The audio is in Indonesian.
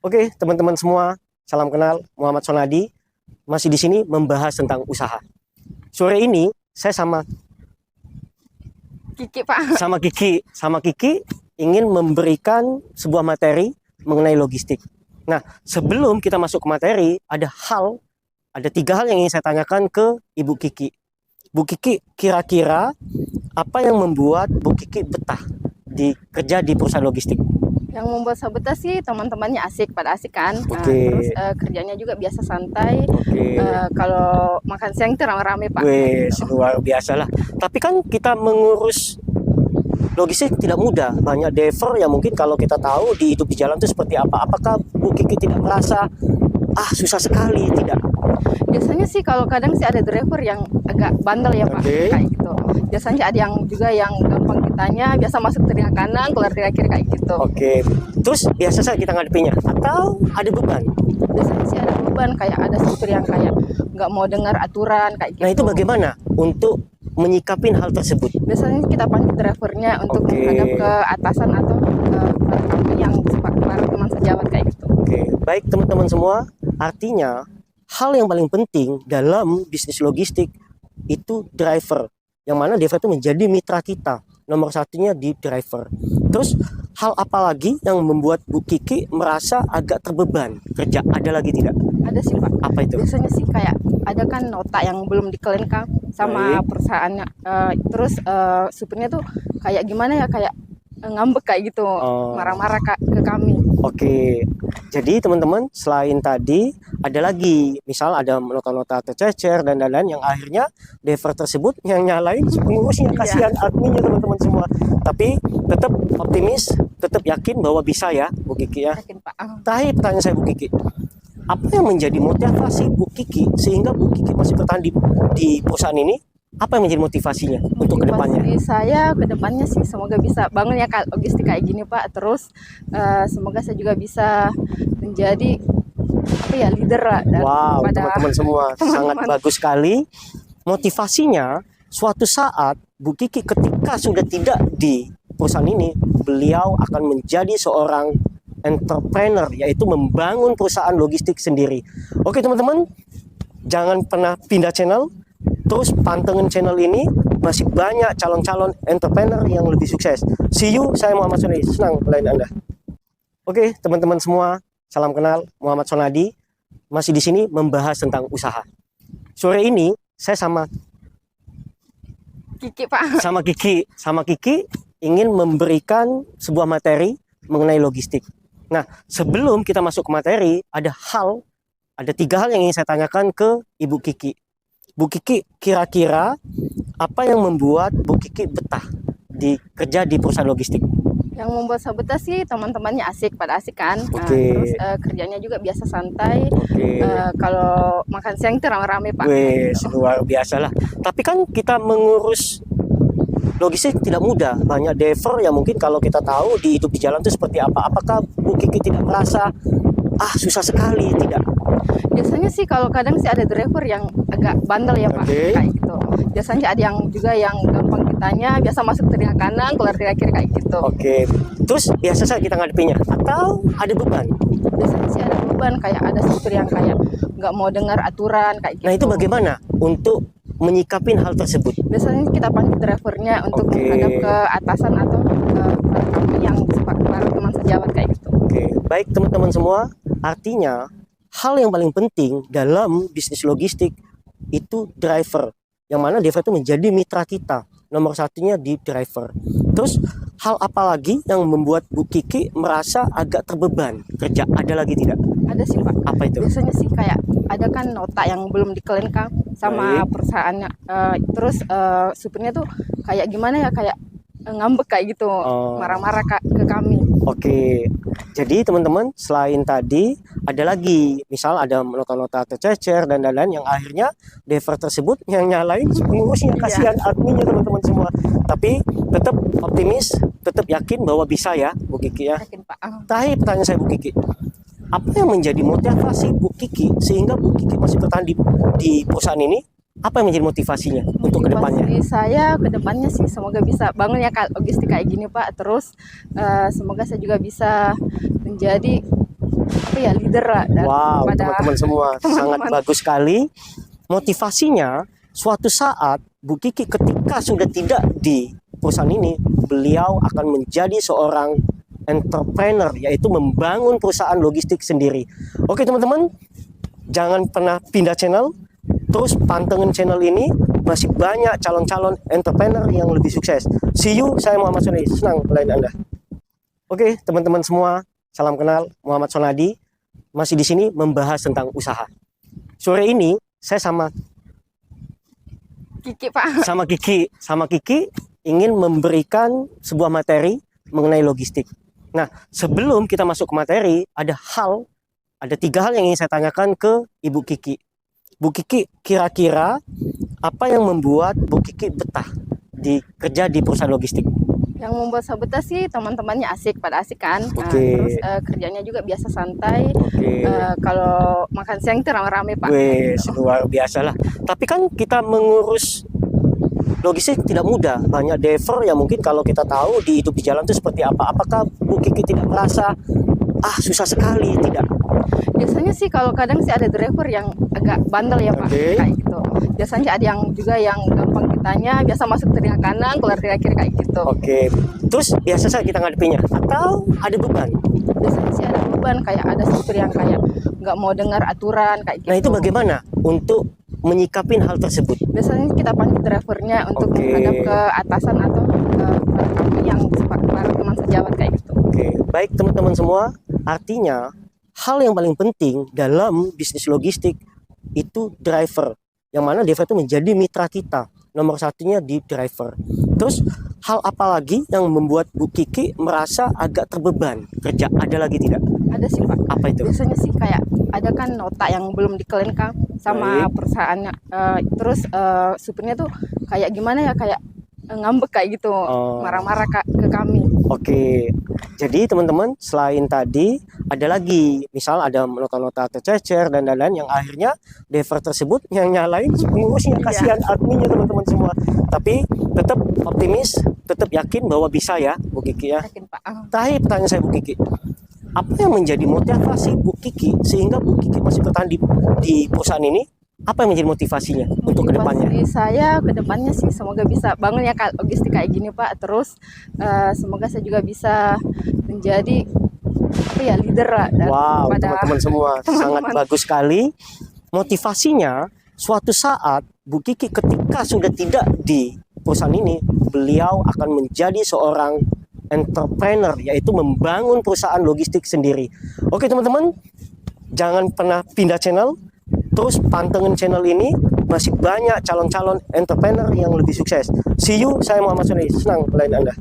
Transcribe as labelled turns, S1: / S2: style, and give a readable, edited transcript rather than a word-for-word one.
S1: Oke, teman-teman semua, salam kenal, Muhammad Sonadi. Masih di sini membahas tentang usaha. Sore ini saya
S2: Kiki, Pak.
S1: sama Kiki ingin memberikan sebuah materi mengenai logistik. Nah, sebelum kita masuk ke materi, ada 3 hal yang ingin saya tanyakan ke Ibu Kiki. Bu Kiki, kira-kira apa yang membuat Bu Kiki betah kerja di perusahaan logistik?
S2: Yang membuat saya betah sih teman-temannya pada asik kan.
S1: Oke.
S2: Terus kerjanya juga biasa santai.
S1: Oke.
S2: Kalau makan siang itu rame-rame, Pak.
S1: Wes, luar biasa lah. Tapi kan kita mengurus logistik tidak mudah. Banyak driver yang mungkin kalau kita tahu di hidup di jalan itu seperti apa. Apakah Bu Kiki tidak merasa susah sekali? Tidak.
S2: Biasanya sih kalau kadang sih ada driver yang agak bandel ya, Pak.
S1: Oke.
S2: Kayak gitu. Biasanya ada yang juga yang gampang ditanya, biasa masuk teriak kanan, keluar teriak kiri kayak gitu.
S1: Oke. Terus biasa saja kita ngadepinya atau ada beban?
S2: Biasanya sih ada beban, kayak ada supir yang kayak nggak mau dengar aturan kayak gitu.
S1: Nah, itu bagaimana untuk menyikapin hal tersebut?
S2: Biasanya kita panggil drivernya untuk
S1: Oke.
S2: menghadap ke atasan atau ke kami yang para teman sejawat kayak gitu.
S1: Oke, baik teman-teman semua. Artinya hal yang paling penting dalam bisnis logistik itu driver. Yang mana driver itu menjadi mitra kita. Nomor satunya di driver. Terus hal apa lagi yang membuat Bu Kiki merasa agak terbeban kerja? Ada lagi tidak?
S2: Ada sih, Pak.
S1: Apa itu?
S2: Biasanya sih kayak ada kan nota yang belum dikelengkap sama
S1: Baik.
S2: perusahaannya. Terus supirnya tuh kayak gimana ya, kayak ngambek kayak gitu, marah-marah ke kami.
S1: Oke, jadi teman-teman selain tadi ada lagi, misal ada nota-nota tercecer dan lain-lain yang akhirnya driver tersebut yang nyalain pengurusnya, kasihan adminnya teman-teman semua. Tapi tetap optimis, tetap yakin bahwa bisa ya Bu Kiki ya.
S2: Yakin, Pak.
S1: Terakhir pertanyaan saya Bu Kiki, apa yang menjadi motivasi Bu Kiki sehingga Bu Kiki masih bertahan di perusahaan ini? Apa yang menjadi motivasinya untuk kedepannya?
S2: Motivasi saya kedepannya sih semoga bisa bangun ya logistik kayak gini, Pak. Terus semoga saya juga bisa menjadi leader lah.
S1: Wow, teman-teman semua sangat bagus sekali. Motivasinya suatu saat Bu Kiki ketika sudah tidak di perusahaan ini, beliau akan menjadi seorang entrepreneur, yaitu membangun perusahaan logistik sendiri. Oke teman-teman, jangan pernah pindah channel. Terus pantengin channel ini, masih banyak calon-calon entrepreneur yang lebih sukses. See you, saya Muhammad Sonadi, senang melayani Anda. Oke, teman-teman semua, salam kenal, Muhammad Sonadi. Masih di sini membahas tentang usaha. Sore ini saya sama
S2: Kiki, Pak.
S1: Sama Kiki ingin memberikan sebuah materi mengenai logistik. Nah, sebelum kita masuk ke materi, ada 3 hal yang ingin saya tanyakan ke Ibu Kiki. Bu Kiki, kira-kira apa yang membuat Bu Kiki betah kerja di perusahaan logistik?
S2: Yang membuat saya betah sih teman-temannya pada asik kan.
S1: Oke.
S2: Terus kerjanya juga biasa santai.
S1: Oke.
S2: Kalau makan siang itu rame-rame, Pak.
S1: Wes, luar biasa lah. Tapi kan kita mengurus logistik tidak mudah. Banyak driver yang mungkin kalau kita tahu di hidup di jalan itu seperti apa. Apakah Bu Kiki tidak merasa susah sekali? Tidak.
S2: Biasanya sih kalau kadang sih ada driver yang agak bandel ya, Pak.
S1: Oke.
S2: Kayak gitu. Biasanya ada yang juga yang gampang ditanya, biasa masuk teriak kanan, keluar teriak kiri kayak gitu.
S1: Oke. Terus biasa saja kita ngadepinya atau ada beban?
S2: Biasanya sih ada beban, kayak ada supir yang kayak nggak mau dengar aturan kayak gitu.
S1: Nah, itu bagaimana untuk menyikapin hal tersebut?
S2: Biasanya kita panggil drivernya untuk
S1: Oke.
S2: menghadap ke atasan atau ke kami yang para teman sejawat kayak gitu.
S1: Oke, baik teman-teman semua. Artinya hal yang paling penting dalam bisnis logistik itu driver. Yang mana driver itu menjadi mitra kita. Nomor satunya di driver. Terus hal apa lagi yang membuat Bu Kiki merasa agak terbeban kerja? Ada lagi tidak?
S2: Ada sih, Pak.
S1: Apa itu?
S2: Biasanya sih kayak ada kan nota yang belum dikelengkap sama
S1: Baik.
S2: perusahaannya. Terus supirnya tuh kayak gimana ya, kayak ngambek kayak gitu, marah-marah ke kami.
S1: Oke, jadi teman-teman selain tadi ada lagi, misal ada nota-nota tercecer dan lain-lain yang akhirnya driver tersebut yang nyalain pengurusnya, kasihan adminnya teman-teman semua. Tapi tetap optimis, tetap yakin bahwa bisa ya Bu Kiki ya.
S2: Yakin, Pak.
S1: Terakhir pertanyaan saya Bu Kiki, apa yang menjadi motivasi Bu Kiki sehingga Bu Kiki masih bertahan di perusahaan ini? Apa yang menjadi motivasinya untuk kedepannya?
S2: Motivasi saya kedepannya sih semoga bisa bangun ya logistik kayak gini, Pak. Terus semoga saya juga bisa menjadi ya leader lah
S1: Wow,
S2: pada
S1: teman-teman semua sangat
S2: teman-teman.
S1: bagus sekali. Motivasinya suatu saat Bu Kiki ketika sudah tidak di perusahaan ini, beliau akan menjadi seorang entrepreneur, yaitu membangun perusahaan logistik sendiri. Oke teman-teman, jangan pernah pindah channel, terus pantengin channel ini, masih banyak calon-calon entrepreneur yang lebih sukses. See you, saya Muhammad Sonadi, senang melayani Anda. Oke teman-teman semua, salam kenal, Muhammad Sonadi, masih di sini membahas tentang usaha. Sore ini saya sama
S2: Kiki Pak.
S1: Kiki ingin memberikan sebuah materi mengenai logistik. Nah, sebelum kita masuk ke materi, ada 3 hal yang ingin saya tanyakan ke Ibu Kiki. Bu Kiki, kira-kira apa yang membuat Bu Kiki betah kerja di perusahaan logistik?
S2: Yang membuat saya betah sih teman-temannya pada asik kan. Nah,
S1: Oke.
S2: terus kerjanya juga biasa santai.
S1: Oke.
S2: Kalau makan siang itu rame-rame Pak.
S1: Wes, luar biasa lah. Tapi kan kita mengurus logistik tidak mudah. Banyak driver yang mungkin kalau kita tahu di hidup di jalan itu seperti apa. Apakah Bu Kiki tidak merasa susah sekali? Tidak.
S2: Biasanya sih kalau kadang sih ada driver yang agak bandel ya Pak,
S1: Oke.
S2: kayak gitu. Biasanya ada yang juga yang gampang ditanya, biasa masuk teriak kanan, keluar teriak kiri kayak gitu.
S1: Oke. Terus biasa saja kita ngadepinya atau ada beban?
S2: Biasanya sih ada beban, kayak ada supir yang kayak nggak mau dengar aturan kayak gitu.
S1: Nah, itu bagaimana untuk menyikapin hal tersebut?
S2: Biasanya kita panggil drivernya untuk
S1: Oke.
S2: menghadap ke atasan atau ke kami yang para teman sejawat kayak gitu.
S1: Oke, baik teman-teman semua, artinya hal yang paling penting dalam bisnis logistik itu driver. Yang mana driver itu menjadi mitra kita. Nomor satunya di driver. Terus hal apa lagi yang membuat Bu Kiki merasa agak terbeban kerja? Ada lagi tidak?
S2: Ada sih Pak.
S1: Apa itu?
S2: Biasanya sih kayak ada kan nota yang belum dikelengkap sama
S1: Baik.
S2: perusahaannya. Terus supirnya tuh kayak gimana ya, kayak ngambek kayak gitu,
S1: Oh.
S2: marah-marah ke kami.
S1: Oke, jadi teman-teman selain tadi ada lagi, misal ada nota-nota tercecer dan lain-lain yang akhirnya driver tersebut yang nyalain pengurusnya,
S2: Iya.
S1: kasihan adminnya teman-teman semua. Tapi tetap optimis, tetap yakin bahwa bisa ya Bu Kiki ya.
S2: Yakin Pak.
S1: Terakhir pertanyaan saya Bu Kiki, apa yang menjadi motivasi Bu Kiki sehingga Bu Kiki masih bertahan di perusahaan ini? Apa yang menjadi motivasinya untuk kedepannya?
S2: Motivasi saya kedepannya sih semoga bisa bangun ya logistik kayak gini Pak. Terus semoga saya juga bisa menjadi leader lah
S1: Wow,
S2: pada
S1: teman-teman semua sangat
S2: teman-teman.
S1: bagus sekali. Motivasinya suatu saat Bu Kiki ketika sudah tidak di perusahaan ini, beliau akan menjadi seorang entrepreneur, yaitu membangun perusahaan logistik sendiri. Oke teman-teman, jangan pernah pindah channel, terus pantengin channel ini, masih banyak calon-calon entrepreneur yang lebih sukses. See you, saya Muhammad Sonadi, senang melayani Anda.